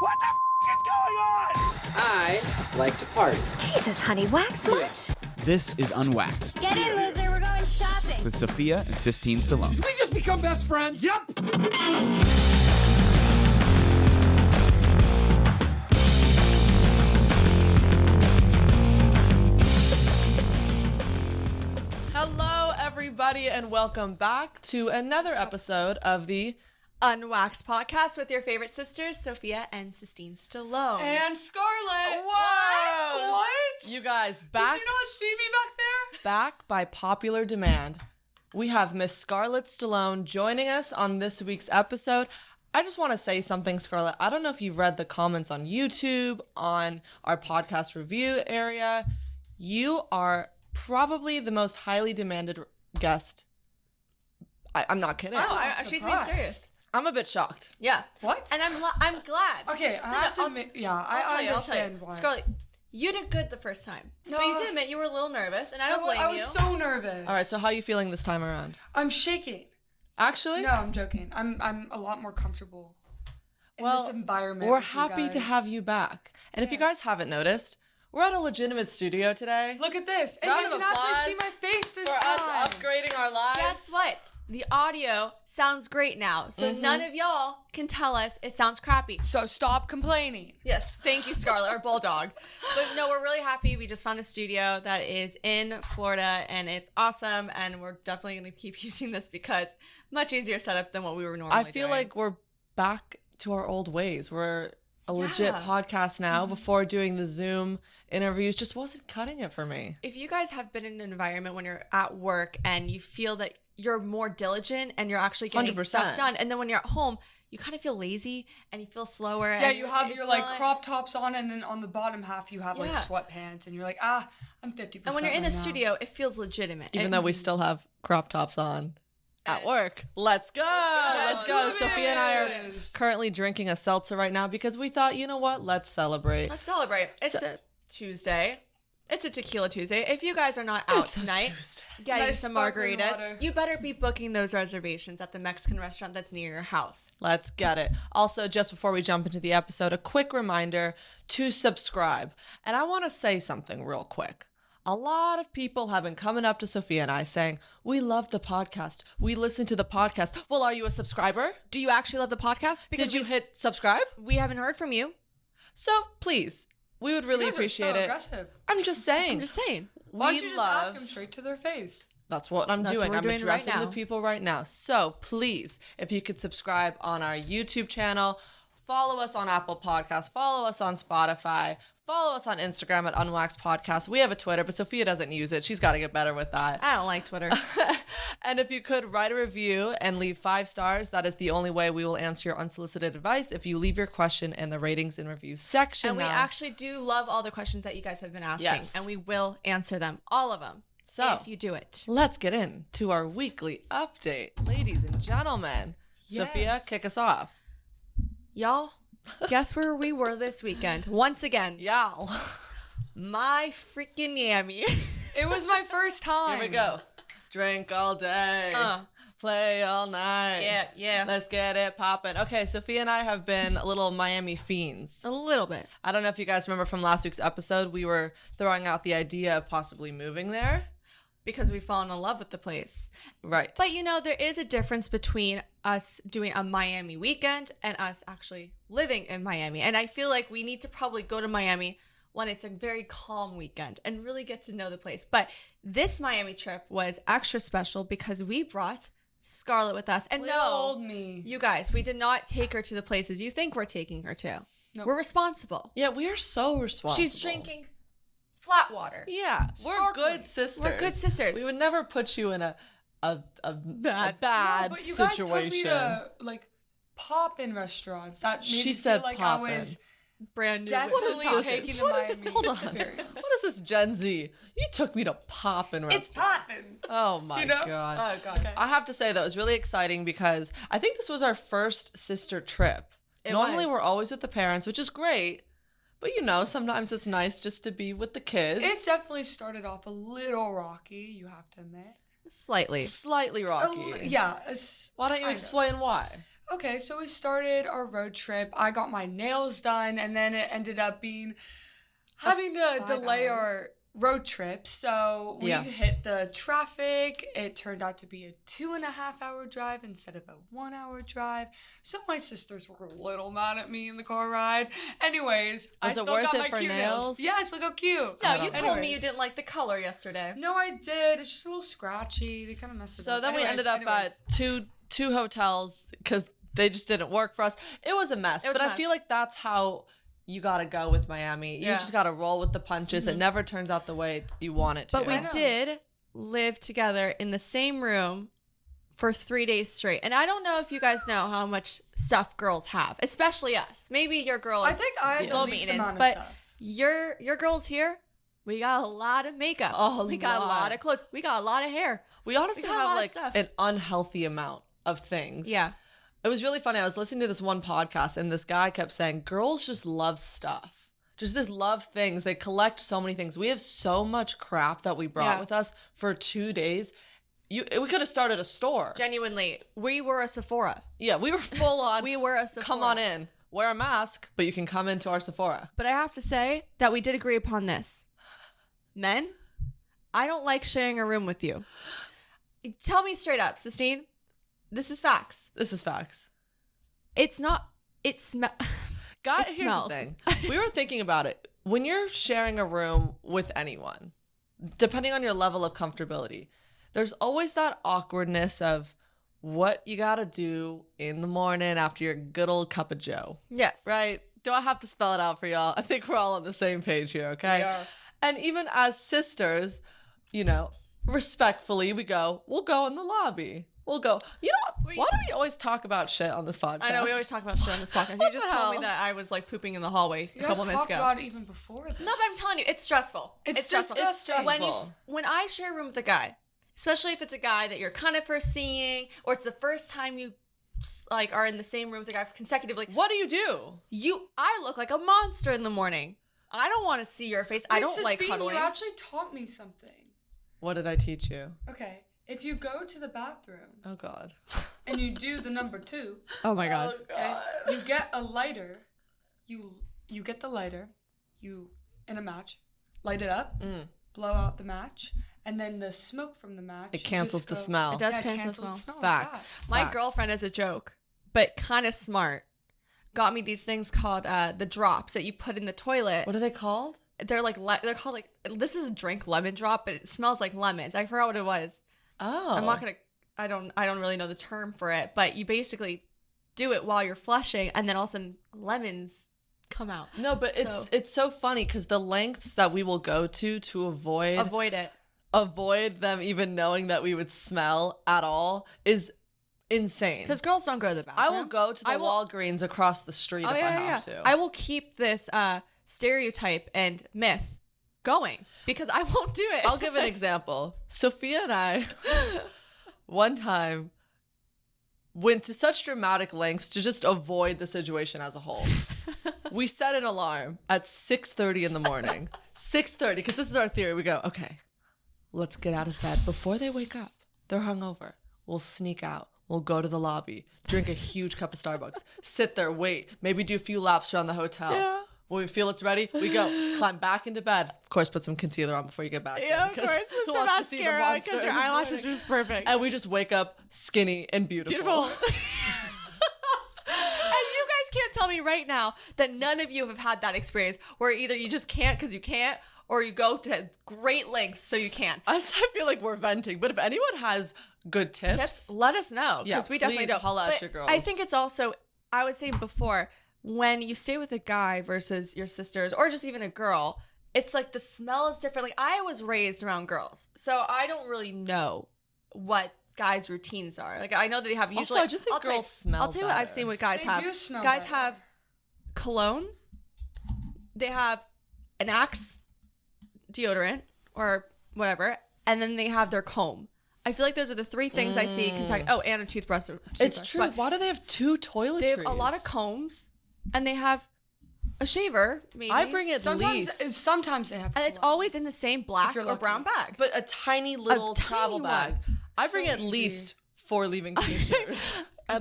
What the is going on? I like to party. Jesus, honey, wax much? This is Unwaxed Get in, loser, we're going shopping. with Sophia and Sistine Stallone. Did we just become best friends? Yep. Hello, everybody, and welcome back to another episode of the Unwaxed podcast with your favorite sisters, Sophia and Sistine Stallone. And Scarlet. Whoa! What? You guys, back Did you not see me back there? back by popular demand. We have Miss Scarlet Stallone joining us on this week's episode. I just want to say something, Scarlet. I don't know if you've read the comments on YouTube, on our podcast review area. You are probably the most highly demanded guest. I'm not kidding. She's being serious. I'm a bit shocked. Yeah. What? And I'm glad. Okay, I have to admit, I understand why. Scarlett, you did good the first time. No. But you did admit you were a little nervous, and I don't blame you. I was so nervous. All right, so how are you feeling this time around? I'm shaking. Actually? No, I'm joking. I'm a lot more comfortable in this environment. We're with you happy to guys. have you back. And if you guys haven't noticed, we're at a legitimate studio today. Look at this. And Round you of can actually applause see my face this for time. us upgrading our lives. Guess what? The audio sounds great now, so none of y'all can tell us it sounds crappy. So stop complaining. Yes, thank you, Scarlett, our bulldog. But no, we're really happy. We just found a studio that is in Florida, and it's awesome. And we're definitely going to keep using this because much easier setup than what we were normally I feel doing. like we're back to our old ways. We're a legit podcast now. Before doing the Zoom interviews just wasn't cutting it for me. If you guys have been in an environment when you're at work and you feel that you're more diligent and you're actually getting 100%. stuff done, and then when you're at home, you kind of feel lazy and you feel slower. Yeah, and you have it's your like not- crop tops on, and then on the bottom half you have like Yeah. sweatpants, and you're like, I'm 50%. And when you're in the right now. studio, it feels legitimate. Even And- though we still have crop tops on at work. Let's go. Let's go. do Sophia and I are this. currently drinking a seltzer right now because we thought, you know what? Let's celebrate. Let's celebrate. It's a Tuesday. It's a tequila Tuesday. If you guys are not out It's a tonight, Tuesday. getting Nice some sparkling margaritas, water. you better be booking those reservations at the Mexican restaurant that's near your house. Let's get it. Also, just before we jump into the episode, a quick reminder to subscribe. And I want to say something real quick. A lot of people have been coming up to Sophia and I saying, we love the podcast. We listen to the podcast. Well, are you a subscriber? Do you actually love the podcast? Did you hit subscribe? We haven't heard from you. So please, we would really You guys are appreciate so it. aggressive. I'm just saying. I'm just saying. Why we don't you just love. ask them straight to their face? That's what I'm That's doing. what we're I'm doing right addressing the now. people right now. So please, if you could subscribe on our YouTube channel, follow us on Apple Podcasts, follow us on Spotify, follow us on Instagram at Unwaxed Podcast. We have a Twitter, but Sophia doesn't use it. She's got to get better with that. I don't like Twitter. And if you could write a review and leave 5 stars, that is the only way we will answer your unsolicited advice if you leave your question in the ratings and reviews section. And we now. actually do love all the questions that you guys have been asking. Yes. And we will answer them, all of them, So- if you do it. Let's get into our weekly update, ladies and gentlemen. Yes. Sophia, kick us off. Y'all, guess where we were this weekend? Once again, Y'all. my freaking yammy. It was my first time. Here we go. Drink all day. Play all night. Yeah. Let's get it poppin'. Okay, Sophia and I have been little Miami fiends. A little bit. I don't know if you guys remember from last week's episode, we were throwing out the idea of possibly moving there. Because we've fallen in love with the place. Right. But you know, there is a difference between us doing a Miami weekend and us actually living in Miami. And I feel like we need to probably go to Miami when it's a very calm weekend and really get to know the place. But this Miami trip was extra special because we brought Scarlet with us. And Little no, old me. you guys, we did not take her to the places you think we're taking her to. Nope. We're responsible. Yeah, we are so responsible. She's drinking flat water. Yeah, we're Sparkling. good sisters. We're good sisters. We would never put you in a bad No, but you guys situation. took me to like pop-in restaurants. That made She me said feel like poppin'. I was Brand new. definitely this? taking the What is- Miami hold on. experience. What is this Gen Z? You took me to poppin' It's restaurant. poppin'. Oh my You know? god. Oh, God. Okay. I have to say, though, it was really exciting because I think this was our first sister trip. It Normally, was. we're always with the parents, which is great. But, you know, sometimes it's nice just to be with the kids. It definitely started off a little rocky, you have to admit. Slightly. Slightly rocky. Yeah. Why don't you explain why? okay, so we started our road trip. I got my nails done, and then it ended up being having to 5 delay hours. our road trip. So we Yes. hit the traffic. It turned out to be a 2.5-hour drive instead of a 1-hour drive. So my sisters were a little mad at me in the car ride. Anyways, I Was it still worth got it my for cute nails? Yeah, I still got cute. No, you told me you Anyways. didn't like the color yesterday. No, I did. It's just a little scratchy. They kind of messed it So up. then we Anyways, ended up at two hotels because they just didn't work for us. It was a mess, It was but a I mess. feel like that's how you gotta go with Miami. You Yeah. just gotta roll with the punches. It never turns out the way you want it to. But we I know. did live together in the same room for 3 days straight. And I don't know if you guys know how much stuff girls have, especially us. Maybe your girl is I think I had the low least maintenance, amount of but stuff. your girls here, we got a lot of makeup. We got a lot of clothes. We got a lot of hair. we honestly got a have lot of like stuff. an unhealthy amount of things. Yeah. It was really funny. I was listening to this one podcast and this guy kept saying, girls just love stuff. Just this love things. They collect so many things. We have so much crap that we brought Yeah. with us for 2 days. We could have started a store. Genuinely, we were a Sephora. Yeah, we were full on. We were a Sephora. Come on in. Wear a mask, but you can come into our Sephora. But I have to say that we did agree upon this. Men, I don't like sharing a room with you. Tell me straight up, Sistine. This is facts. This is facts. It's not. It God, It here's smells. the thing. We were thinking about it. When you're sharing a room with anyone, depending on your level of comfortability, there's always that awkwardness of what you gotta do in the morning after your good old cup of joe, Yes. right? Do I have to spell it out for y'all? I think we're all on the same page here, okay? We are. And even as sisters, respectfully, we'll go in the lobby. We'll go, you know what? Why do we always talk about shit on this podcast? I know we always talk about shit on this podcast. What You just the told me hell? that I was like pooping in the hallway You a guys couple minutes talked ago. about it even before this. No, but I'm telling you, it's stressful. It's stressful. disgusting. When I share a room with a guy, especially if it's a guy that you're kind of first seeing, or it's the first time you like are in the same room with a guy consecutively, What do you do? I look like a monster in the morning. I don't want to see your face. I Wait, don't like Sistine, cuddling. You actually taught me something. What did I teach you? Okay, if you go to the bathroom Oh, God. and you do the number 2, Oh my god. okay, you get a lighter. You get the lighter. You in a match, light it up, blow out the match, and then the smoke from the match. It you cancels just the go- smell. It does Yeah, cancel cancels smell. the smell. Facts. My Facts. girlfriend, as a joke, but kind of smart, got me these things called the drops that you put in the toilet. What are they called? They're like they're called like, this is a drink lemon drop, but it smells like lemons. I forgot what it was. Oh. I'm not gonna. I don't really know the term for it, but you basically do it while you're flushing, and then all of a sudden lemons come out. No, but So- it's so funny because the lengths that we will go to Avoid it. avoid them even knowing that we would smell at all is insane. Because girls don't go to the bathroom. I will go to the I will- Walgreens across the street if I have to. I will keep this stereotype and myth going because I won't do it. I'll give an example. Sophia and I, one time, went to such dramatic lengths to just avoid the situation as a whole. We set an alarm at 6:30 in the morning. 6:30, because this is our theory. We go, okay, let's get out of bed before they wake up. They're hungover. We'll sneak out. We'll go to the lobby, drink a huge cup of Starbucks, sit there, wait, maybe do a few laps around the hotel. Yeah. When we feel it's ready, we go, climb back into bed. Of course, put some concealer on before you get back in. because who wants to see the monster in the morning? just perfect. And we just wake up skinny and beautiful. Beautiful. And you guys can't tell me right now that none of you have had that experience where either you just can't because you can't, or you go to great lengths so you can. I feel like we're venting, but if anyone has good tips, Let us know Yeah, because we definitely please don't. holla at But your girls. I think it's also, I was saying before, when you stay with a guy versus your sisters or just even a girl, it's like the smell is different. Like I was raised around girls, so I don't really know what guys' routines are. Like I know that they have usually. Also, I just think I'll tell you- girls smell I'll tell you what I've better. seen what guys They have. do smell Guys better. have cologne. They have an Axe deodorant or whatever, and then they have their comb. I feel like those are the three things I see. Oh, and a toothbrush. it's true. But Why do they have two toiletries? they have a lot of combs, and they have a shaver. Maybe I bring at Sometimes, least, sometimes they have. and it's cologne. always in the same black you're or lucky. brown bag. but a tiny little tiny travel one. bag. I bring So at easy. least 4 leave-in t-shirts.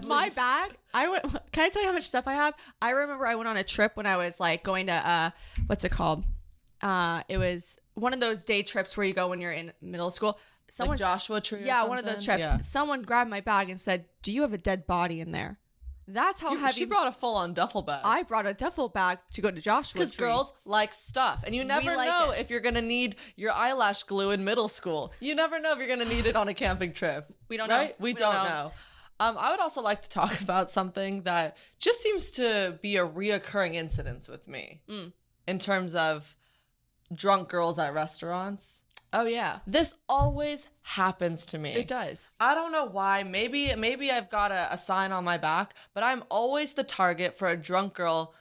My bag. Can I tell you how much stuff I have? I remember I went on a trip when I was like going to what's it called? It was one of those day trips where you go when you're in middle school. Like Joshua Tree. Yeah, one of those trips. Yeah. Someone grabbed my bag and said, "Do you have a dead body in there?" That's how heavy. She brought a full-on duffel bag. I brought a duffel bag to go to Joshua Tree. Because girls like stuff. And you never know if you're going to need your eyelash glue in middle school. You never know if you're going to need it on a camping trip. We don't right? know. We don't know. I would also like to talk about something that just seems to be a reoccurring incident with me in terms of drunk girls at restaurants. Oh, yeah. This always happens to me. It does. I don't know why. Maybe I've got a sign on my back, but I'm always the target for a drunk girl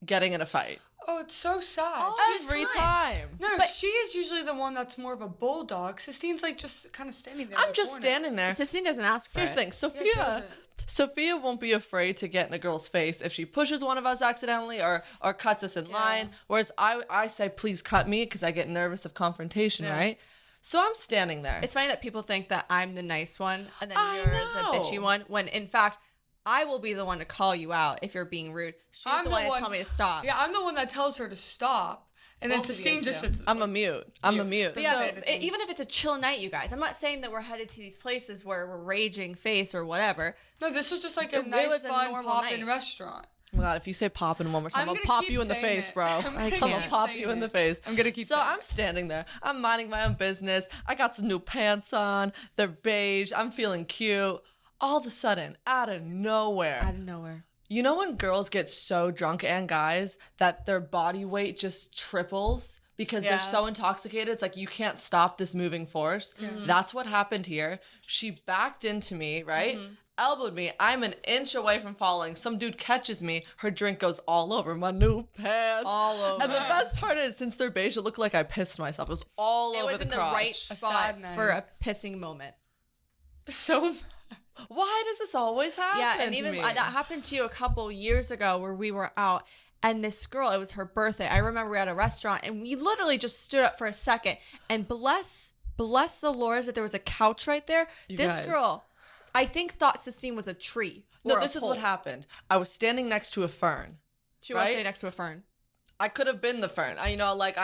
getting in a fight. Oh, it's so sad. Every time. No, but she is usually the one that's more of a bulldog. Sistine's like just kind of standing there. I'm just standing there. Sistine doesn't ask for Here's it. the thing. Sophia won't be afraid to get in a girl's face if she pushes one of us accidentally or cuts us in line. Whereas I say, please cut me because I get nervous of confrontation, right? So I'm standing there. It's funny that people think that I'm the nice one and then I you're know. the bitchy one, when in fact, I will be the one to call you out if you're being rude. She's the one to tell me to stop. Yeah, I'm the one that tells her to stop. And then Both of you Sistine guys just do. sits. I'm a mute. I'm a mute. But yeah, So- even if it's a chill night, you guys, I'm not saying that we're headed to these places where we're raging face or whatever. No, this was just like a It nice, was a fun, normal poppin' night. restaurant. Oh my God, if you say poppin' one more time, I'm I'll gonna pop keep you in the saying face, it. bro. I'm gonna I'm keep gonna pop saying you in the it. face. I'm gonna keep So saying I'm it. standing there. I'm minding my own business. I got some new pants on. They're beige. I'm feeling cute. All of a sudden, out of nowhere. You know when girls get so drunk and guys that their body weight just triples because they're so intoxicated? It's like you can't stop this moving force. That's what happened here. She backed into me, right? Elbowed me. I'm an inch away from falling. Some dude catches me. Her drink goes all over my new pants. All over. And the best part is, since they're beige, it looked like I pissed myself. It was all It over was the in the crotch. right spot sad night. for a pissing moment. So Why does this always happen? Yeah, and to even me? that happened to you a couple years ago where we were out and this girl, it was her birthday. I remember we were at a restaurant and we literally just stood up for a second and bless the Lord that there was a couch right there. This guys. girl, I think thought Sistine was a tree. No, or a this is what pole. happened. I was standing next to a fern. She was right? standing next to a fern. I could have been the fern. I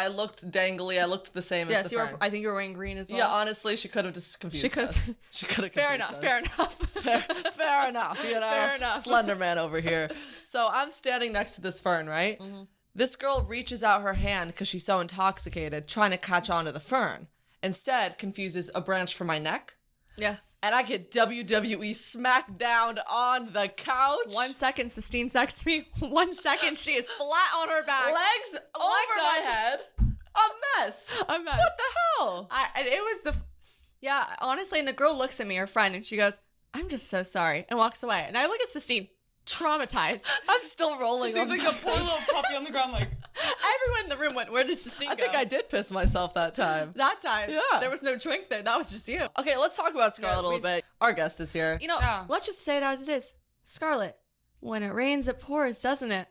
looked dangly. I looked the same as Yes, the you fern. were. I think you were wearing green as well. Yeah, honestly, she could have just confused She could us. have. She could have Fair confused enough. us. Fair enough. Fair enough, you know? Fair enough. Slender Man over here. So I'm standing next to this fern, right? This girl reaches out her hand because she's so intoxicated, trying to catch onto the fern. Instead, confuses a branch from my neck. Yes. And I get WWE smackdown on the couch. 1 second, Sistine texts me. 1 second, she is flat on her back. Legs over my up. head. A mess. A mess. What the hell? And it was yeah, honestly, and the girl looks at me, her friend, and she goes, "I'm just so sorry," and walks away. And I look at Sistine, traumatized. I'm still rolling on Sistine's the like a poor little puppy on the ground, like. Everyone in the room went, "Where did Sistine go?" I think I did piss myself that time. That time. Yeah. There was no drink there. That was just you. Okay, let's talk about Scarlet a little bit. Our guest is here. You know, Yeah. let's just say it as it is. Scarlet, when it rains, it pours, doesn't it?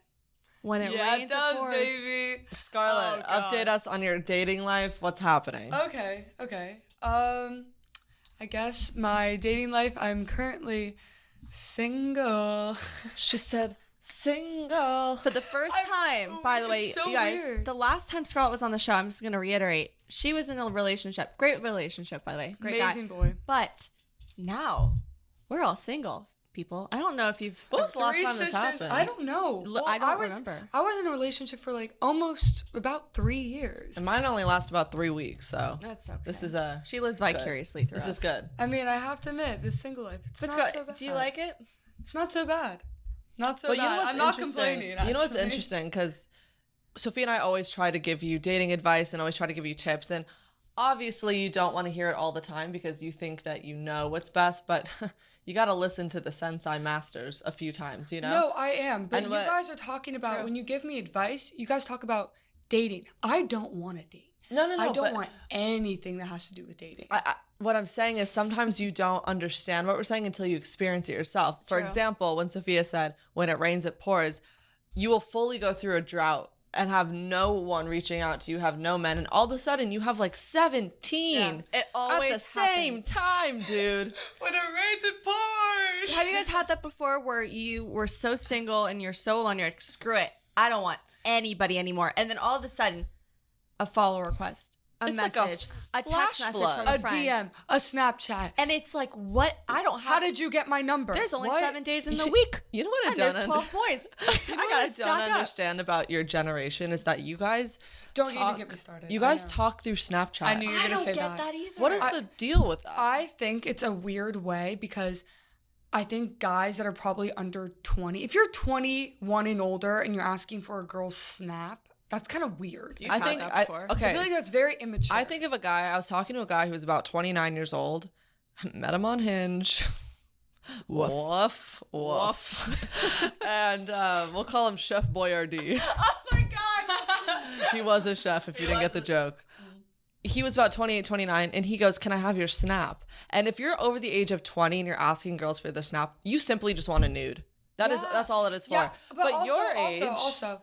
When it Yeah, rains, it does, it pours. baby. Scarlet, Oh, God. update us on your dating life. What's happening? Okay. I guess my dating life, I'm currently single. She said, single. For the first time, so by the weird. way, It's so you guys, weird. the last time Scarlett was on the show, I'm just going to reiterate, she was in a relationship. Great relationship, by the way. Great Amazing guy. boy. But now, we're all single, people. I don't know if you've... What was the last Three time this sisters. happened? I don't know. I don't remember. I was in a relationship for like almost about 3 years. And mine only lasts about 3 weeks, so That's okay. this is She lives vicariously through this us. is good. I mean, I have to admit, this single life, it's But not Scott, so bad. do you like it? It's not so bad. Not so But bad. you know what's I'm not interesting? complaining. You know what's actually. interesting? Because Sophie and I always try to give you dating advice and always try to give you tips. And obviously, you don't want to hear it all the time because you think that you know what's best. But you got to listen to the Sensei Masters a few times, you know? No, I am. But And you what- guys are talking about, True. when you give me advice, you guys talk about dating. I don't want to date. No, I don't but want anything that has to do with dating. what I'm saying is sometimes you don't understand what we're saying until you experience it yourself. For True. example, when Sophia said, when it rains, it pours, you will fully go through a drought and have no one reaching out to you, have no men, and all of a sudden you have like 17 Yeah, it always at the same happens. time, dude. When it rains, it pours. Have you guys had that before where you were so single and you're so alone, you're like, screw it, I don't want anybody anymore. And then all of a sudden, a follow request, a It's like a message, a text flash message flood. from a A friend. DM, a Snapchat. And it's like, what? I don't have. How did you get my number? There's only What? 7 days in the week. You know what I And don't there's 12 points. You know I what gotta I stock don't up. understand about your generation is that you guys Don't talk, even get me started. You I guys know. talk through Snapchat. I knew you were I gonna don't say get that either. What is the deal with that? I think it's a weird way because I think guys that are probably under 20, if you're 21 and older and you're asking for a girl's snap, that's kind of weird. You've I had think that I, before. okay. I feel like that's very immature. I think of a guy. I was talking to a guy who was about 29 years old. Met him on Hinge. Woof. Woof. And we'll call him Chef Boyardee. Oh my God. He was a chef if you didn't get the joke. He was about 28, 29, and he goes, can I have your snap? And if you're over the age of 20 and you're asking girls for their snap, you simply just want a nude. That's all it is for. Yeah, but also, your age... also,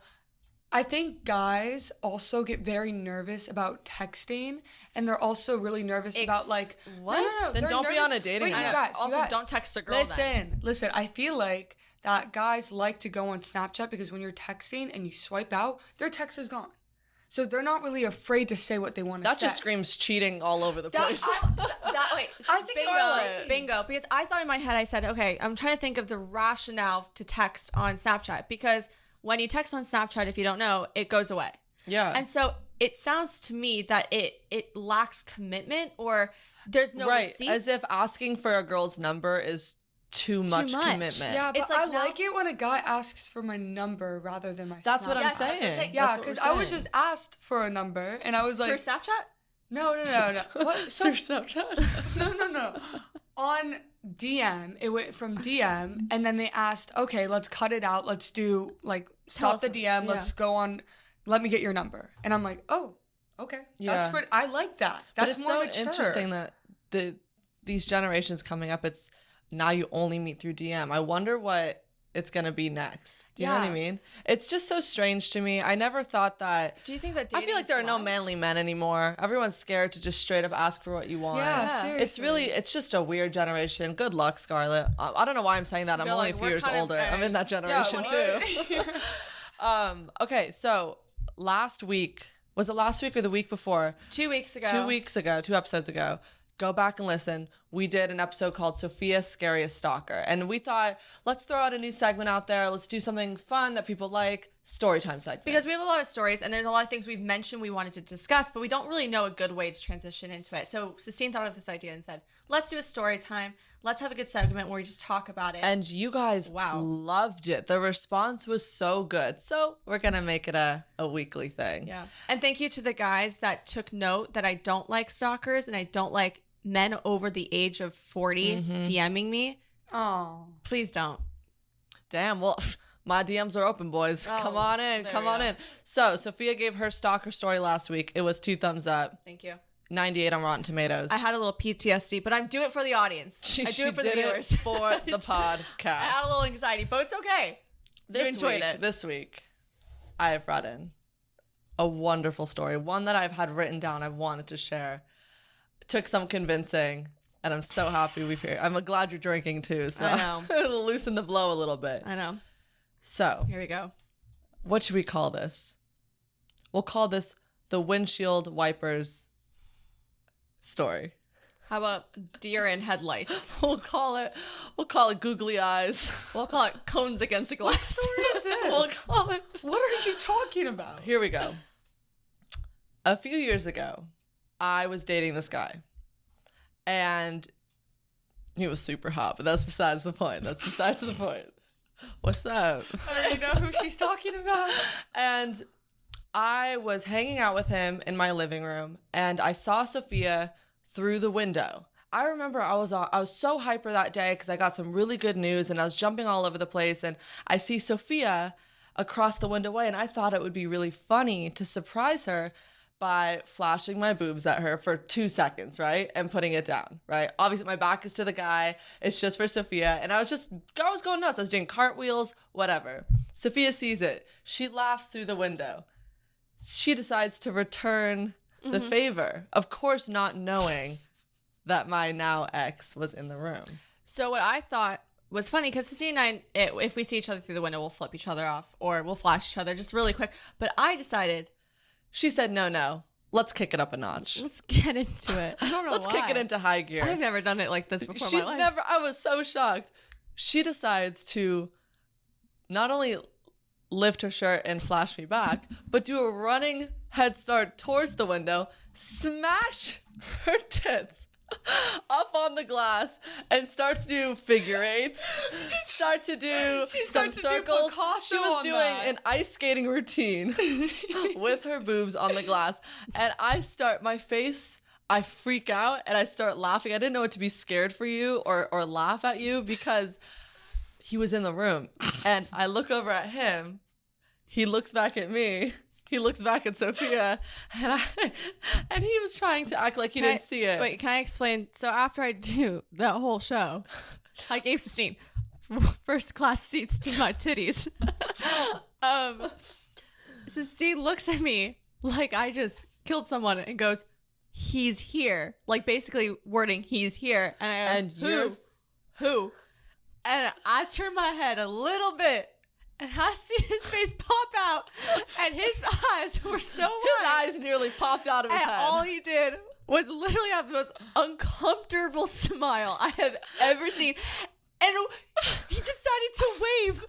I think guys also get very nervous about texting, and they're also really nervous about like what? No, Then they're don't be nervous- on a dating Wait, app. you guys, Also, you guys, don't text a girl then. Listen. I feel like that guys like to go on Snapchat because when you're texting and you swipe out, their text is gone, so they're not really afraid to say what they want to say. That just screams cheating all over the That, place. wait, I think Scarlet. bingo. Because I thought in my head, I said, okay, I'm trying to think of the rationale to text on Snapchat. Because when you text on Snapchat, if you don't know, it goes away. Yeah. And so it sounds to me that it lacks commitment or there's no right. receipts. As if asking for a girl's number is too much much. commitment. Yeah, but It's like I now- like it when a guy asks for my number rather than my. That's what Snapchat. I'm Yeah, that's what I'm saying. saying. Yeah, That's what because we're I was saying. just asked for a number, and I was For like, Snapchat? no. What? So Through Snapchat. no. On DM, it went from DM, and then they asked, okay, let's cut it out. Let's do like stop the DM. Yeah. Let's go on. Let me get your number, and I'm like, oh, okay, Yeah. that's pretty. I like that. But That's it's more so mature. interesting that these generations coming up, it's now you only meet through DM. I wonder what it's gonna be next. Do you know what I Yeah. mean? It's just so strange to me. I never thought that. Do you think that I feel like there are no manly men anymore. Everyone's scared to just straight up ask for what you want. Yeah, seriously. It's just a weird generation. Good luck, Scarlet. I don't know why I'm saying that. I'm You're only like, a few we're years kind of- older. I'm in that generation too. Okay, so last week, was it last week or the week before? 2 weeks ago. 2 weeks ago, 2 episodes ago. Go back and listen. We did an episode called Sophia's Scariest Stalker. And we thought, let's throw out a new segment out there. Let's do something fun that people like. Storytime segment. Because we have a lot of stories and there's a lot of things we've mentioned we wanted to discuss, but we don't really know a good way to transition into it. So Sistine thought of this idea and said, let's do a story time. Let's have a good segment where we just talk about it. And you guys loved it. The response was so good. So we're going to make it a weekly thing. yeah. And thank you to the guys that took note that I don't like stalkers and I don't like men over the age of 40 DMing me. Oh, Please don't. Damn, well, my DMs are open, boys. Oh, come on in. there Come we on go. in. So Sophia gave her stalker story last week. It was 2 thumbs up, Thank you. 98 on Rotten Tomatoes. I had a little PTSD, but I'm doing it for the audience. I do it for the did viewers. for the podcast. I had a little anxiety, but it's okay. You enjoyed it. This week, I have brought in a wonderful story, one that I've had written down. I've wanted to share. It took some convincing, and I'm so happy we've here. I'm glad you're drinking too, so I know. it'll loosen the blow a little bit. I know. So, Here we go. what should we call this? We'll call this the windshield wipers story. How about deer in headlights? We'll call it googly eyes. We'll call it cones against a glass. story is this? We'll call it. What are you talking about? Here we go. A few years ago, I was dating this guy, and he was super hot, but that's besides the point. What's up? I don't even know who she's talking about. And I was hanging out with him in my living room, and I saw Sophia through the window. I remember I was so hyper that day because I got some really good news, and I was jumping all over the place, and I see Sophia across the window way, and I thought it would be really funny to surprise her by flashing my boobs at her for 2 seconds, right? And putting it down, right? Obviously, my back is to the guy. It's just for Sophia. And I was going nuts. I was doing cartwheels, whatever. Sophia sees it. She laughs through the window. she decides to return the favor. Of course, not knowing that my now ex was in the room. So what I thought was funny, because Christine and I, if we see each other through the window, we'll flip each other off or we'll flash each other just really quick. But I decided, She said, no, let's kick it up a notch. let's get into it. I don't know Let's why. kick it into high gear. I've never done it like this before in She's my life. never, I was so shocked. She decides to not only lift her shirt and flash me back, but do a running head start towards the window, smash her tits up on the glass, and starts to do figure eights, start to do some circles. She was doing an ice skating routine with her boobs on the glass. And I freak out and I start laughing. I didn't know what to be scared for you or laugh at you, because he was in the room. And I look over at him. He looks back at me. He looks back at Sophia, and he was trying to act like he didn't see it. Wait, can I explain? So after I do that whole show, I gave Sistine first class seats to my titties. Sistine looks at me like I just killed someone and goes, "He's here," like basically wording, "He's here," and who? And I turn my head a little bit. And I see his face pop out, and his eyes were so wide. His eyes nearly popped out of his and head. all he did was literally have the most uncomfortable smile I have ever seen. And he decided to wave.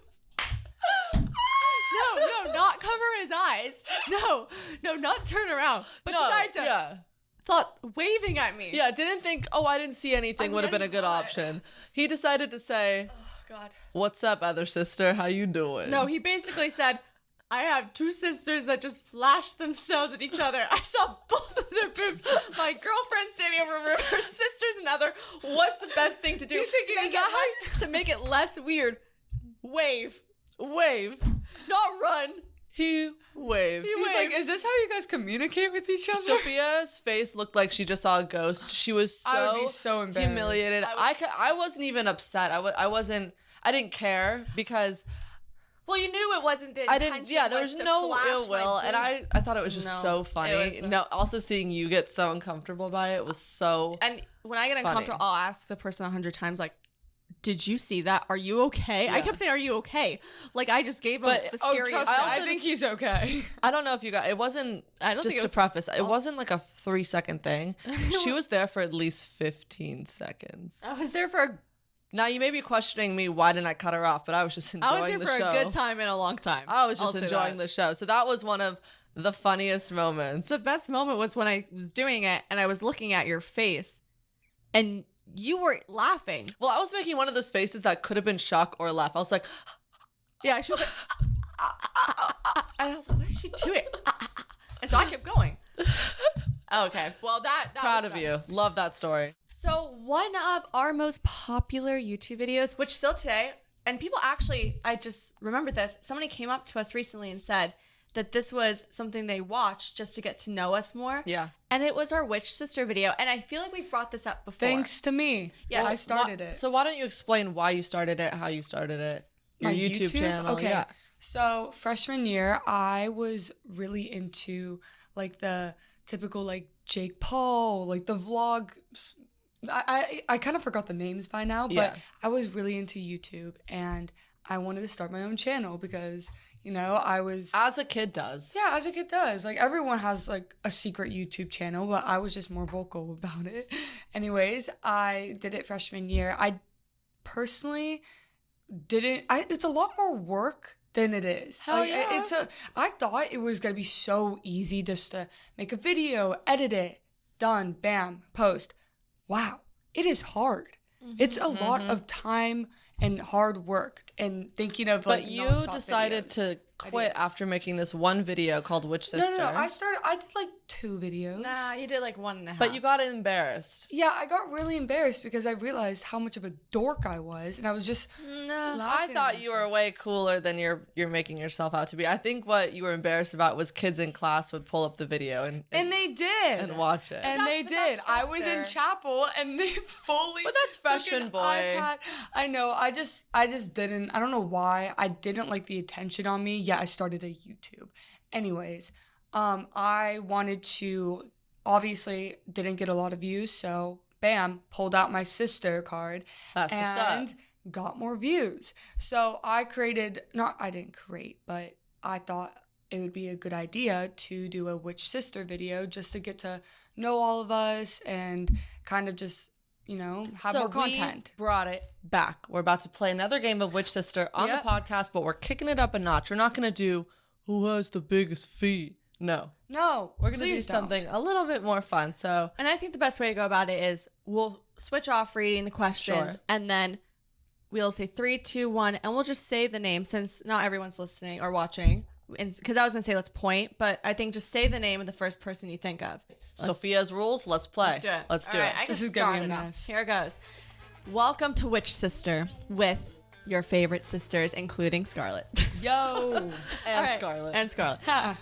No, not cover his eyes. No, not turn around. But decided to thought waving at me. Yeah, didn't think, I didn't see anything would have been a good option. He decided to say, God. "What's up, other sister? How you doing?" No, he basically said, "I have two sisters that just flashed themselves at each other. I saw both of their boobs. My girlfriend standing over her sisters and the other. What's the best thing to do to make it less weird? Wave. Not run. He waved. He's like, is this how you guys communicate with each other? Sophia's face looked like she just saw a ghost. She was I would be so embarrassed. humiliated. I wasn't even upset. I didn't care, because Well, you knew it wasn't the I intention. didn't. Yeah, there was to no flash ill will, my and boobs. I thought it was just so funny. was, Also seeing you get so uncomfortable by it was so. And when I get funny. uncomfortable, I'll ask the person 100 times, like, "Did you see that? Are you okay?" Yeah. I kept saying, "Are you okay?" Like, I just gave him the scariest. Trust me, I I think he's okay. I don't know if you got. It wasn't. I don't just think it to was- preface, it wasn't like a 3-second thing. She was there for at least 15 seconds. I was there for Now you may be questioning me, why didn't I cut her off? But I was just enjoying I was here the for show. a good time and a long time. I was I'll just say enjoying that. the show. So that was one of the funniest moments. The best moment was when I was doing it and I was looking at your face, and you were laughing. Well, I was making one of those faces that could have been shock or laugh. I was like, Yeah, she was like, and I was like, "What is she doing?" And so I kept going. Okay, well that proud was of fun. you. Love that story. So one of our most popular YouTube videos, which still today, and people actually, I just remembered this, somebody came up to us recently and said that this was something they watched just to get to know us more. Yeah. And it was our Witch Sister video. And I feel like we've brought this up before. Thanks to me. Yes. I started it. So why don't you explain why you started it, how you started it, your My YouTube channel? Okay. Yeah. So freshman year, I was really into like the typical like Jake Paul, like the vlog. I kind of forgot the names by now, but Yeah. I was really into YouTube, and I wanted to start my own channel because, you know, I was As a kid does. yeah, as a kid does. Like everyone has like a secret YouTube channel, but I was just more vocal about it. Anyways, I did it freshman year. I personally didn't. It's a lot more work than it is. Hell Like, yeah. I thought it was gonna be so easy just to make a video, edit it, done, bam, post. Wow, it is hard. It's a lot of time and hard work and thinking of like. But you nonstop decided videos. to quit Ideas. after making this one video called Witch Sister. No. I did like 2 videos. Nah, you did like 1.5. But you got embarrassed. Yeah, I got really embarrassed because I realized how much of a dork I was, and I was just No, I laughing at thought you were myself. way cooler than you're making yourself out to be. I think what you were embarrassed about was kids in class would pull up the video and they did and watch it. And they That's- did. that's I was fair. in chapel, and they fully. But that's freshman took boy. an iPad. I know. I just didn't. I don't know why. I didn't like the attention on me. Yeah, I started a YouTube. Anyways, I wanted to, obviously didn't get a lot of views, so bam, pulled out my sister card. That's what's up. And got more views. So I didn't create, but I thought it would be a good idea to do a Witch Sister video just to get to know all of us and kind of just, have more content. We brought it back. We're about to play another game of Witch Sister on the podcast, but we're kicking it up a notch. We're not going to do who has the biggest feet. No. We're going to do something a little bit more fun. So, And I think the best way to go about it is we'll switch off reading the questions and then we'll say 3, 2, 1, and we'll just say the name since not everyone's listening or watching. Because I was going to say let's point, but I think just say the name of the first person you think of. Sophia's rules. Let's play. Let's do it. Let's do All it. right, I This can is gonna be start a it off. mess. Here it goes. Welcome to Witch Sister with your favorite sisters, including Scarlet. Yo. And All right, Scarlet. And Scarlet. Ha.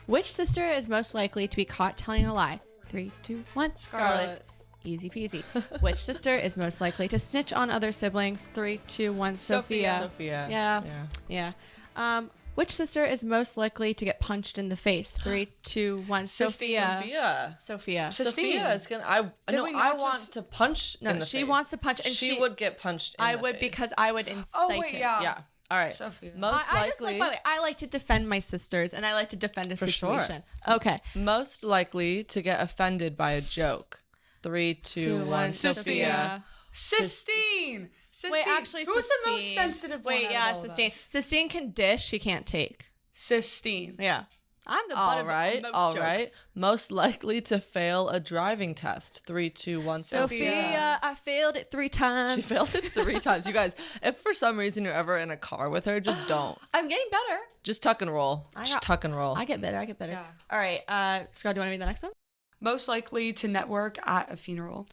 Which sister is most likely to be caught telling a lie? 3, 2, 1. Scarlet. Easy peasy. Which sister is most likely to snitch on other siblings? 3, 2, 1. Sophia. Sophia. Yeah. Which sister is most likely to get punched in the face? 3, 2, 1. Sophia. Sophia. Sistine. Sophia is gonna. I we want not just- to punch. No, in the she face. wants to punch, and she would get punched. In I the would face. because I would incite Oh, wait, it. yeah. Yeah. All right. Sophia. Most I just likely. like, by the way, I like to defend my sisters, and I like to defend a For sure. situation. Okay. Most likely to get offended by a joke. 3, 2, 1. Sophia. Sistine. Wait, actually, who's the most Sistine. sensitive one? Wait, out of yeah, all of Sistine. us? Sistine can dish, she can't take. Sistine. Yeah. I'm the butt All of right. most All jokes. right. Most likely to fail a driving test. 3, 2, 1. Sophia, I failed it 3 times. She failed it 3 times. You guys, if for some reason you're ever in a car with her, just don't. I'm getting better. Just tuck and roll. Just tuck and roll. I get better. Yeah. All right. Scott, do you want to read the next one? Most likely to network at a funeral.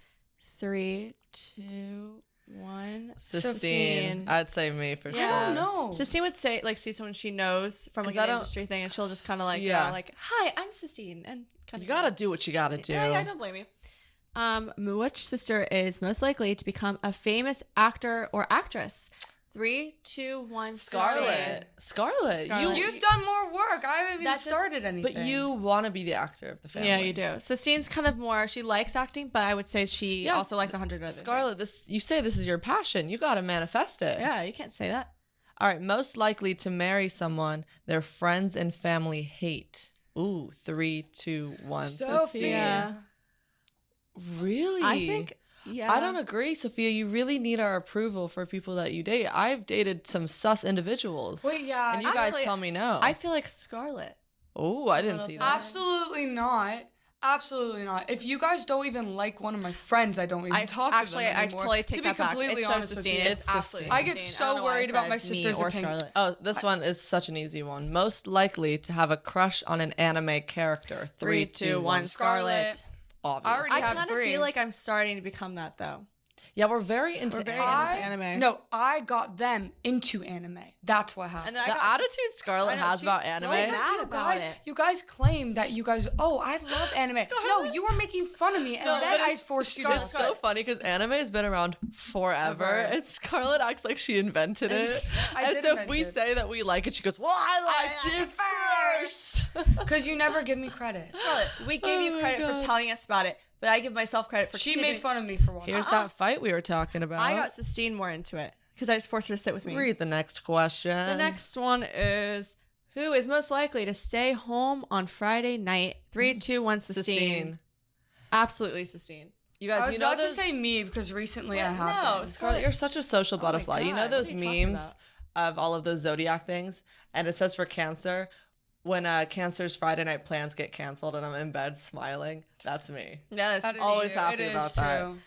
3, 2, 1. Sistine. I'd say me for sure. I don't know. Sistine would say, like, see someone she knows from like 'Cause I an don't- industry thing, and she'll just kind of like, Yeah. like, hi, I'm Sistine, and kind You gotta do what you gotta do. Yeah, I don't blame you. Which sister is most likely to become a famous actor or actress? 3, 2, 1. Scarlet. Scarlet. You've done more work. I haven't even That's just- started anything. But you want to be the actor of the family. Yeah, you do. Sistine's kind of more. She likes acting, but I would say she Yes. also likes 100 other Scarlet, things. you say this is your passion. You gotta manifest it. Yeah, you can't say that. All right. Most likely to marry someone their friends and family hate. Ooh, 3, 2, 1. Sophia. Really? I think. Yeah. I don't agree, Sophia. You really need our approval for people that you date. I've dated some sus individuals. Wait, yeah. And you guys Actually, tell me no. I feel like Scarlet. Oh, I didn't see that. Absolutely not. Absolutely not. If you guys don't even like one of my friends, I don't even talk to them I anymore. totally take to be that back. completely It's so honest with Sistine. you. It's absolutely. I get Sistine. so don't know why I worried about said my me sister's or opinion. Scarlet. Oh, this one is such an easy one. Most likely to have a crush on an anime character. 3, 2, 1. Scarlet. Obvious. I already I have kind of 3. feel like I'm starting to become that though. Yeah, we're very into We're very anime. into anime. No, I got them into anime. That's what happened. And then I The got attitude Scarlet I know, has she's about so anime. mad. Because about it. you guys claim that you guys, I love anime. No, you were making fun of me, and No, then but I it's- forced you It's to. so funny because anime has been around forever, Ever. and Scarlett acts like she invented it. I And did so if invent we it. say that we like it, she goes, "Well, I liked it first." Because you never give me credit. Scarlet. We gave Oh you my credit God. for telling us about it, but I give myself credit for. She keeping- made fun of me for once. Here's that fight we were talking about. I got Sistine more into it because I just forced her to sit with me. Read the next question. The next one is who is most likely to stay home on Friday night? 3, 2, 1. Sistine. Sistine. Absolutely Sistine. You I guys, was you know about those. to say me because recently I have No, been. Scarlett, you're such a social Oh my butterfly. You know God, those what are you talking memes about? of all of those zodiac things, and it says for Cancer, when Cancer's Friday night plans get canceled, and I'm in bed smiling. That's me. Yeah, That is always you. happy It is about that. true.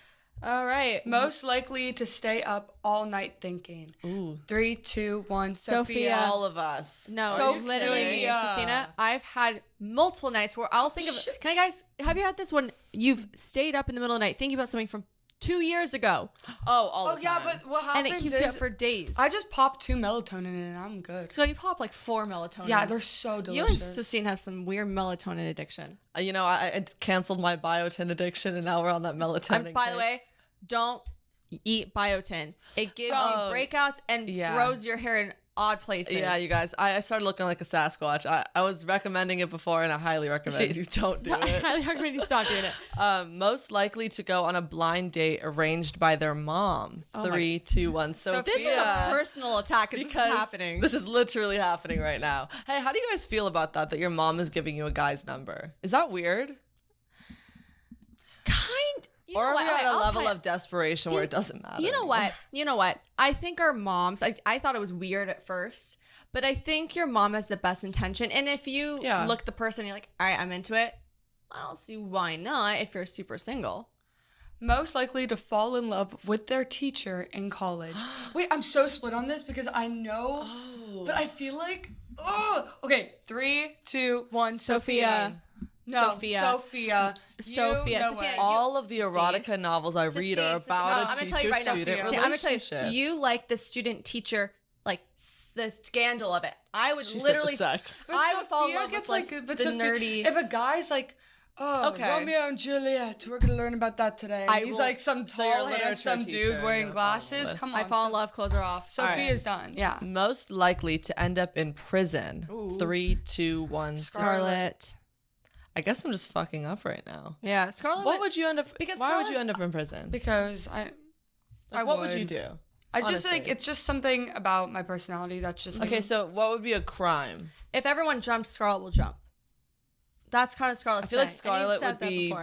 all right. Most likely to stay up all night thinking. Ooh, 3, 2, 1. Sophia. all of us. No, So literally, me and Sophia. Sistina. I've had multiple nights where I'll think of. Can I guys? Have you had this when you've stayed up in the middle of the night thinking about something from 2 years ago, all the yeah, time. but what and happens it keeps you up is for days? I just pop 2 melatonin and I'm good. so you pop like 4 melatonin. Yeah, they're so You and delicious. Sistine have some weird melatonin addiction. You know, I canceled my biotin addiction, and now we're on that melatonin. And by the kick. way, don't eat biotin. It gives Oh, you breakouts and yeah. grows your hair in odd places. Yeah, you guys. I started looking like a Sasquatch. I was recommending it before, and I highly recommend you don't do I it. highly recommend you stop doing it. Most likely to go on a blind date arranged by their mom. 3, 2, 1. So This is a personal attack. This is happening. This is literally happening right now. Hey, how do you guys feel about that your mom is giving you a guy's number? Is that weird? Or are we at a level of desperation where it doesn't matter? You know what? I think our moms, I thought it was weird at first, but I think your mom has the best intention. And if you look at the person, you're like, all right, I'm into it. I don't see why not if you're super single. Most likely to fall in love with their teacher in college. Wait, I'm so split on this because I know, but I feel like, okay, 3, 2, 1, Sophia. No, Sophia. All of the erotica novels I read are about a teacher-student relationship. I'm going to tell you, you like the student-teacher, like the scandal of it. I would literally, sex. I would fall in love with the nerdy. If a guy's like, Romeo and Juliet, we're going to learn about that today. He's like some tall, handsome dude wearing glasses. Come on. I fall in love, close her off. Sophia's done, yeah. Most likely to end up in prison. 3, 2, 1. Scarlet. I guess I'm just fucking up right now. Yeah, Scarlet. What would you end up? Why would you end up in prison? Because what would you do? I just think it's just something about my personality that's just okay. So what would be a crime? If everyone jumped, Scarlet will jump. That's kind of Scarlet's I feel like thing. Scarlet would be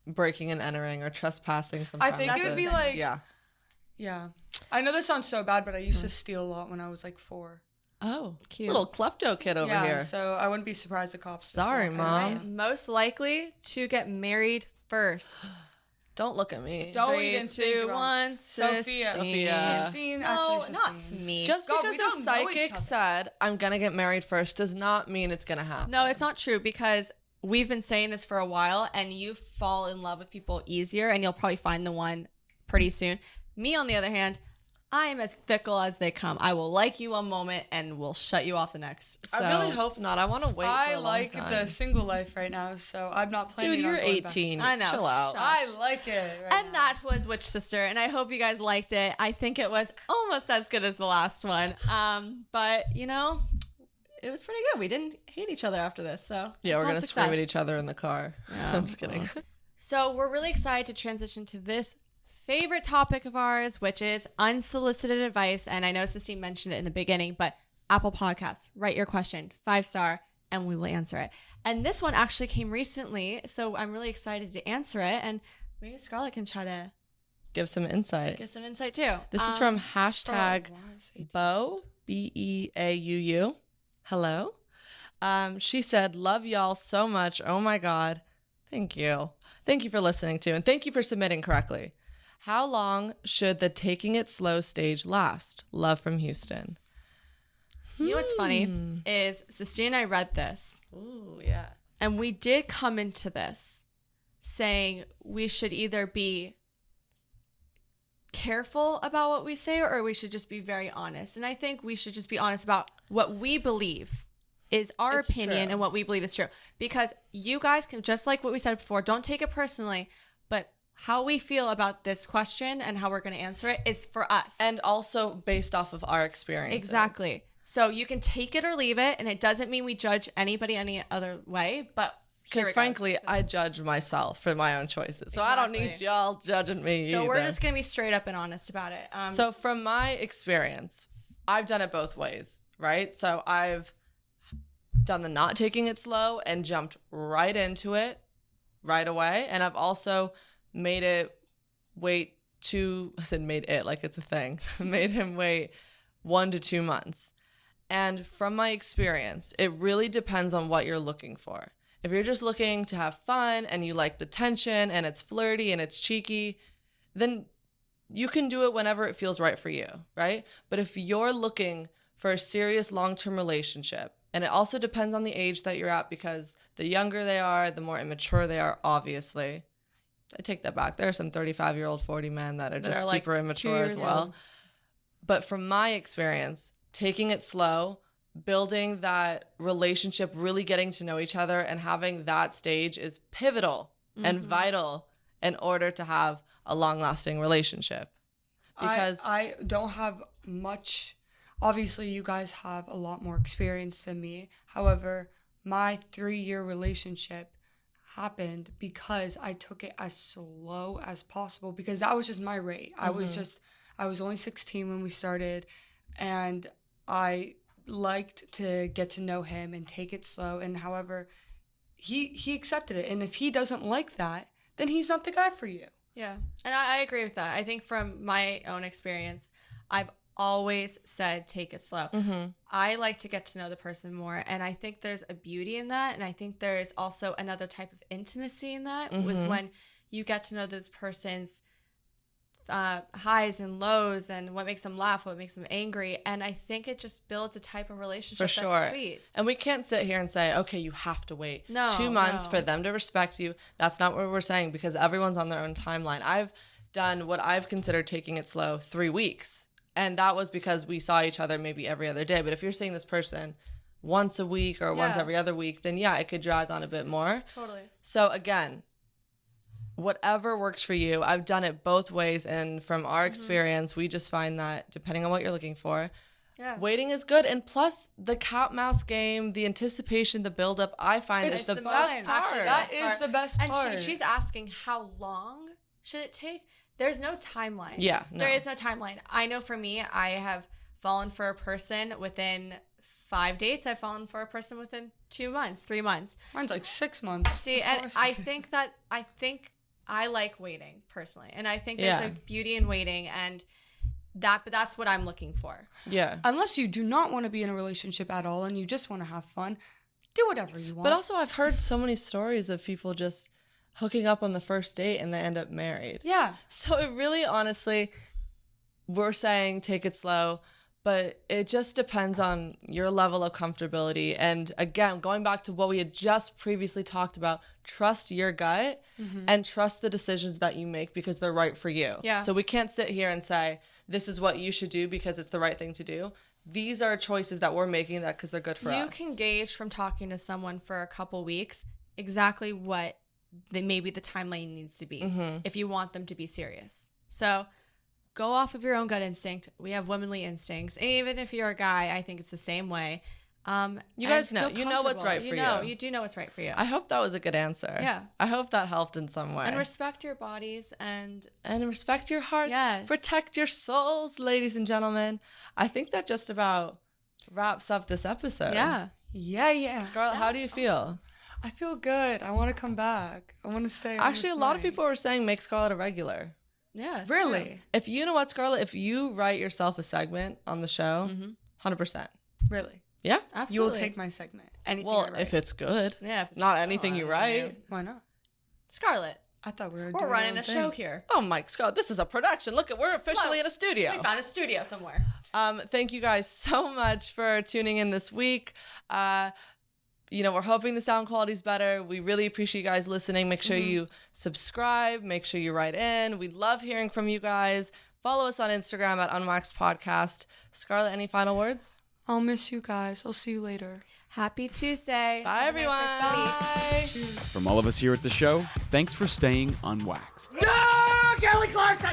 breaking and entering or trespassing. Sometimes I think it would be like yeah. I know this sounds so bad, but I used to steal a lot when I was like 4. Oh, cute little klepto kid over here. So I wouldn't be surprised the cops. Sorry, Mom. Right. Most likely to get married first. Don't look at me. Don't 3, 2, 1. Sophia. Sistine. No, not me. Just because a psychic said I'm gonna get married first does not mean it's gonna happen. No, it's not true because we've been saying this for a while, and you fall in love with people easier, and you'll probably find the one pretty soon. Me, on the other hand, I am as fickle as they come. I will like you one moment and will shut you off the next. So, I really hope not. I want to wait for a long time. I like the single life right now, so I'm not planning. Dude, you're on going 18. Back. I know. Chill out. I like it. And that was Witch Sister, and I hope you guys liked it. I think it was almost as good as the last one. But it was pretty good. We didn't hate each other after this, so yeah, we're gonna scream at each other in the car. Yeah, I'm just kidding. So we're really excited to transition to this favorite topic of ours, which is unsolicited advice. And I know Sistine mentioned it in the beginning, but Apple Podcasts, write your question, 5-star, and we will answer it. And this one actually came recently, so I'm really excited to answer it. And maybe Scarlet can try to give some insight. Get some insight too. This is from hashtag Beau, Beauu. Hello. She said, love y'all so much. Oh my God. Thank you. Thank you for listening to, and thank you for submitting correctly. How long should the taking it slow stage last? Love from Houston. You know what's funny is Sistine and I read this. Ooh, yeah. And we did come into this saying we should either be careful about what we say or we should just be very honest. And I think we should just be honest about what we believe is our opinion and what we believe is true. Because you guys can, just like what we said before, don't take it personally, but how we feel about this question and how we're going to answer it is for us. And also based off of our experiences. Exactly. So you can take it or leave it, and it doesn't mean we judge anybody any other way, but because frankly, I judge myself for my own choices. So I don't need y'all judging me So either. we're just going to be straight up and honest about it. So from my experience, I've done it both ways, right? So I've done the not taking it slow and jumped right into it right away. And I've also made it wait I said made it like it's a thing, made him wait 1 to 2 months. And from my experience, it really depends on what you're looking for. If you're just looking to have fun and you like the tension and it's flirty and it's cheeky, then you can do it whenever it feels right for you, right? But if you're looking for a serious long-term relationship, and it also depends on the age that you're at, because the younger they are, the more immature they are, obviously. I take that back. There are some 35-year-old 40 men that are just super immature as well. But from my experience, taking it slow, building that relationship, really getting to know each other, and having that stage is pivotal and vital in order to have a long-lasting relationship. Because I don't have much. obviously you guys have a lot more experience than me. However, my 3-year relationship happened because I took it as slow as possible, because that was just my rate. I was only 16 when we started, and I liked to get to know him and take it slow. And however, he accepted it. And if he doesn't like that, then he's not the guy for you. Yeah. And I agree with that. I think from my own experience, I've always said take it slow. I like to get to know the person more, and I think there's a beauty in that, and I think there's also another type of intimacy in that, was when you get to know this person's highs and lows, and what makes them laugh, what makes them angry, and I think it just builds a type of relationship that's sweet. And we can't sit here and say, okay, you have to wait 2 months No. for them to respect you. That's not what we're saying, because everyone's on their own timeline. I've done what I've considered taking it slow 3 weeks. And that was because we saw each other maybe every other day. But if you're seeing this person once a week or once every other week, then yeah, it could drag on a bit more. Totally. So again, whatever works for you. I've done it both ways. And from our experience, we just find that depending on what you're looking for, waiting is good. And plus the cat mouse game, the anticipation, the buildup, I find is the best part. Actually, That is the best part. And she's asking how long should it take? There's no timeline. Yeah, no. There is no timeline. I know for me, I have fallen for a person within 5 dates. I've fallen for a person within 2 months, 3 months. Mine's like 6 months. See, That's and awesome. I think I like waiting personally. And I think there's a beauty in waiting, and but that's what I'm looking for. Yeah. Unless you do not want to be in a relationship at all and you just want to have fun, do whatever you want. But also I've heard so many stories of people just hooking up on the first date and they end up married. Yeah. So it really, honestly, we're saying take it slow, but it just depends on your level of comfortability. And again, going back to what we had just previously talked about, trust your gut and trust the decisions that you make because they're right for you. Yeah. So we can't sit here and say, this is what you should do because it's the right thing to do. These are choices that we're making that because they're good for us. You can gauge from talking to someone for a couple weeks exactly what maybe the timeline needs to be if you want them to be serious. So go off of your own gut instinct. We have womanly instincts. And even if you're a guy, I think it's the same way. You guys know. You know what's right for you. You do know what's right for you. I hope that was a good answer. Yeah. I hope that helped in some way. And respect your bodies and respect your hearts. Yes. Protect your souls, ladies and gentlemen. I think that just about wraps up this episode. yeah. Yeah. Scarlett, how do you feel? I feel good. I want to come back. I want to stay. Actually, a lot of people were saying make Scarlett a regular. Yeah. it's Really? true. If you know what, Scarlett, if you write yourself a segment on the show, 100%. Really? Yeah? Absolutely. You will take my segment. Anything Well, I write. if it's good. Yeah. If it's Not anything you on, write. Why not? Scarlett, I thought we were we're doing running our a own show thing. here. Oh my God, this is a production. Look, we're officially in a studio. We found a studio somewhere. Thank you guys so much for tuning in this week. We're hoping the sound quality is better. We really appreciate you guys listening. Make sure you subscribe. Make sure you write in. We love hearing from you guys. Follow us on Instagram at Unwaxed Podcast. Scarlett, any final words? I'll miss you guys. I'll see you later. Happy Tuesday. Bye, Have a nice everyone. rest of the week. From all of us here at the show, thanks for staying unwaxed.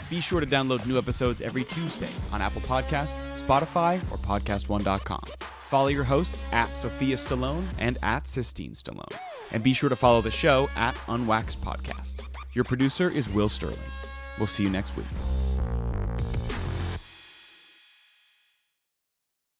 Be sure to download new episodes every Tuesday on Apple Podcasts, Spotify, or PodcastOne.com. Follow your hosts at Sophia Stallone and at Sistine Stallone. And be sure to follow the show at Unwaxed Podcast. Your producer is Will Sterling. We'll see you next week.